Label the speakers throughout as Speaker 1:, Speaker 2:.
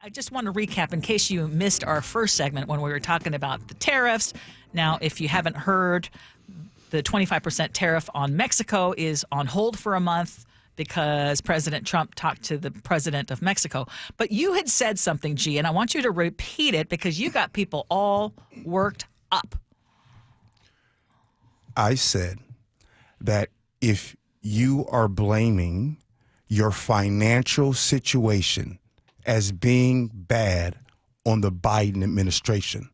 Speaker 1: I just want to recap in case you missed our first segment when we were talking about the tariffs. Now, if you haven't heard, the 25% tariff on Mexico is on hold for a month because President Trump talked to the president of Mexico. But you had said something, Gee, and I want you to repeat it because you got people all worked up.
Speaker 2: I said that if you are blaming your financial situation as being bad on the Biden administration,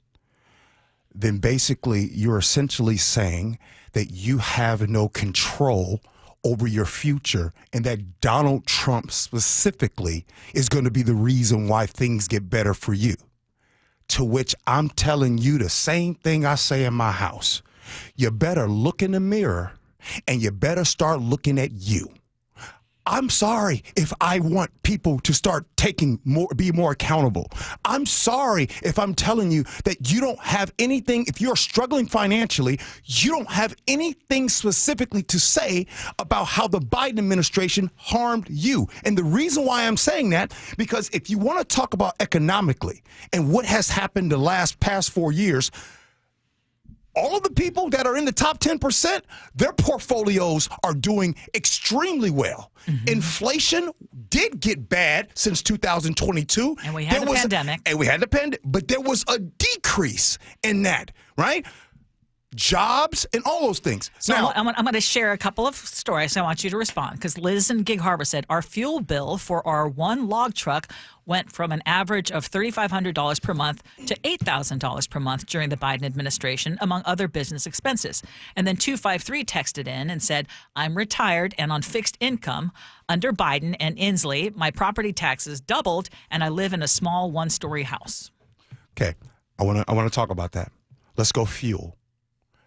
Speaker 2: then basically you're essentially saying that you have no control over your future and that Donald Trump specifically is going to be the reason why things get better for you. To which I'm telling you the same thing I say in my house. You better look in the mirror and you better start looking at you. I'm sorry if I want people to start be more accountable. I'm sorry if I'm telling you that you don't have anything, if you're struggling financially, you don't have anything specifically to say about how the Biden administration harmed you. And the reason why I'm saying that, because if you want to talk about economically and what has happened the past 4 years, all of the people that are in the top 10%, their portfolios are doing extremely well. Mm-hmm. Inflation did get bad since 2022.
Speaker 1: And we had the pandemic.
Speaker 2: But there was a decrease in that, right? Jobs and all those things.
Speaker 1: So
Speaker 2: now,
Speaker 1: I'm going to share a couple of stories. I want you to respond because Liz in Gig Harbor said our fuel bill for our one log truck went from an average of $3,500 per month to $8,000 per month during the Biden administration, among other business expenses. And then 253 texted in and said, I'm retired and on fixed income. Under Biden and Inslee, my property taxes doubled and I live in a small one-story house.
Speaker 2: Okay, I want to talk about that. Let's go fuel.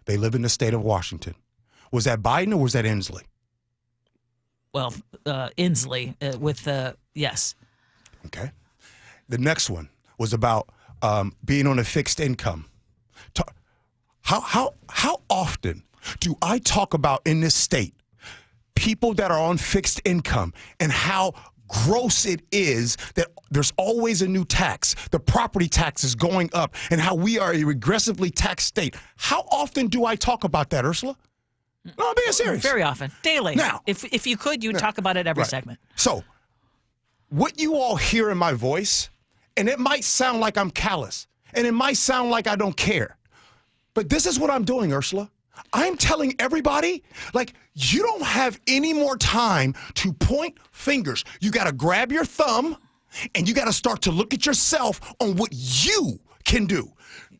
Speaker 2: They live in the state of Washington. Was that Biden or was that Inslee?
Speaker 1: Well, Inslee with yes.
Speaker 2: Okay. The next one was about being on a fixed income. How often do I talk about in this state people that are on fixed income and how gross it is that there's always a new tax, the property tax is going up, and how we are a regressively taxed state? How often do I talk about that, Ursula? No, I'm being serious.
Speaker 1: Very often. Daily.
Speaker 2: Now,
Speaker 1: if you could, you'd talk about it every segment.
Speaker 2: So, what you all hear in my voice, and it might sound like I'm callous, and it might sound like I don't care, but this is what I'm doing, Ursula. I'm telling everybody, like, you don't have any more time to point fingers. You got to grab your thumb and you got to start to look at yourself on what you can do.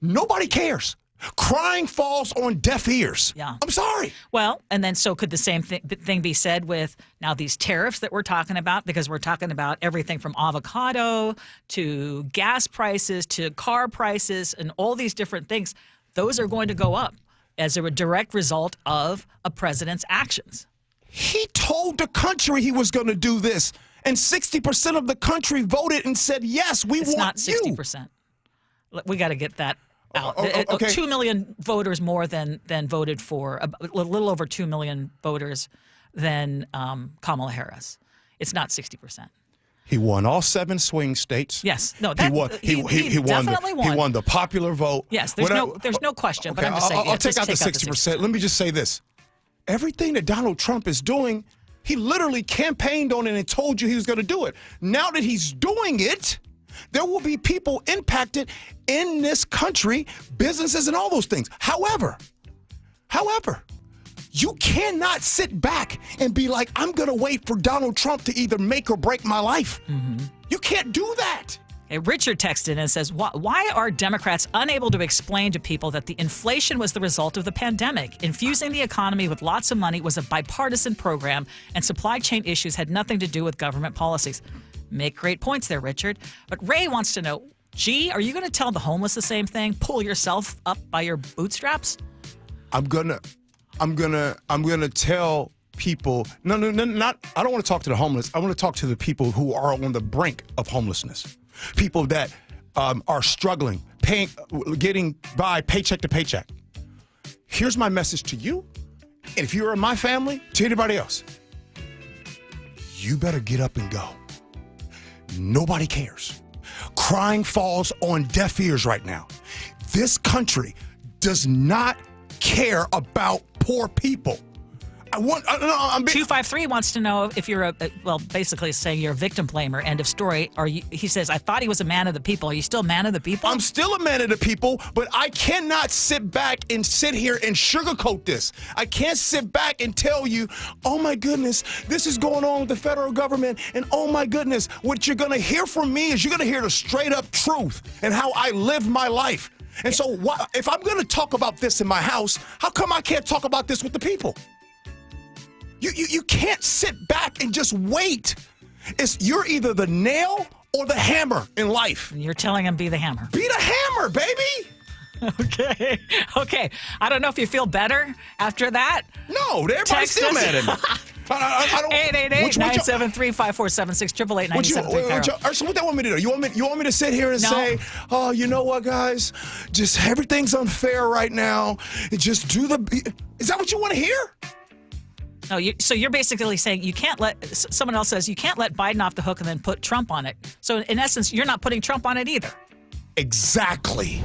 Speaker 2: Nobody cares. Crying falls on deaf ears.
Speaker 1: Yeah.
Speaker 2: I'm sorry.
Speaker 1: Well, and then so could the same thing be said with now these tariffs that we're talking about, because we're talking about everything from avocado to gas prices to car prices and all these different things. Those are going to go up as a direct result of a president's actions.
Speaker 2: He told the country he was going to do this, and 60% of the country voted and said, yes, we want you.
Speaker 1: It's not 60%. We got to get that out.
Speaker 2: Okay.
Speaker 1: 2 million voters more than voted for, a little over 2 million voters than Kamala Harris. It's not 60%.
Speaker 2: He won all 7 swing states.
Speaker 1: Yes, no,
Speaker 2: he
Speaker 1: definitely won.
Speaker 2: He won the popular vote.
Speaker 1: Yes, there's no question.
Speaker 2: Okay,
Speaker 1: but I'm just saying,
Speaker 2: I'll take out the 60%. Let me just say this: everything that Donald Trump is doing, he literally campaigned on it and told you he was going to do it. Now that he's doing it, there will be people impacted in this country, businesses, and all those things. However. You cannot sit back and be like, I'm going to wait for Donald Trump to either make or break my life. Mm-hmm. You can't do that.
Speaker 1: Hey, Richard texted in and says, why are Democrats unable to explain to people that the inflation was the result of the pandemic? Infusing the economy with lots of money was a bipartisan program, and supply chain issues had nothing to do with government policies. Make great points there, Richard. But Ray wants to know, Gee, are you going to tell the homeless the same thing? Pull yourself up by your bootstraps?
Speaker 2: I'm gonna tell people, no, not, I don't want to talk to the homeless. I want to talk to the people who are on the brink of homelessness. People that are struggling, getting by paycheck to paycheck. Here's my message to you, and if you're in my family, to anybody else. You better get up and go. Nobody cares. crying falls on deaf ears right now. This country does not care about poor people.
Speaker 1: 253 wants to know if you're basically saying you're a victim blamer. End of story. He says, I thought he was a man of the people. Are you still a man of the people?
Speaker 2: I'm still a man of the people, but I cannot sit back and sit here and sugarcoat this. I can't sit back and tell you, oh my goodness, this is going on with the federal government, and oh my goodness, what you're going to hear from me is you're going to hear the straight up truth and how I live my life. And so if I'm going to talk about this in my house, how come I can't talk about this with the people? You can't sit back and just wait. You're either the nail or the hammer in life.
Speaker 1: You're telling him be the hammer.
Speaker 2: Be the hammer, baby.
Speaker 1: Okay. I don't know if you feel better after that.
Speaker 2: No, everybody's still mad at me.
Speaker 1: 888-973-5476, 888-973-KIRO.
Speaker 2: So what they want me to do? You want me to sit here and say, oh, you know what, guys? Just everything's unfair right now. Just do Is that what you want to hear?
Speaker 1: No, so you're basically saying you can't someone else says you can't let Biden off the hook and then put Trump on it. So in essence, you're not putting Trump on it either.
Speaker 2: Exactly.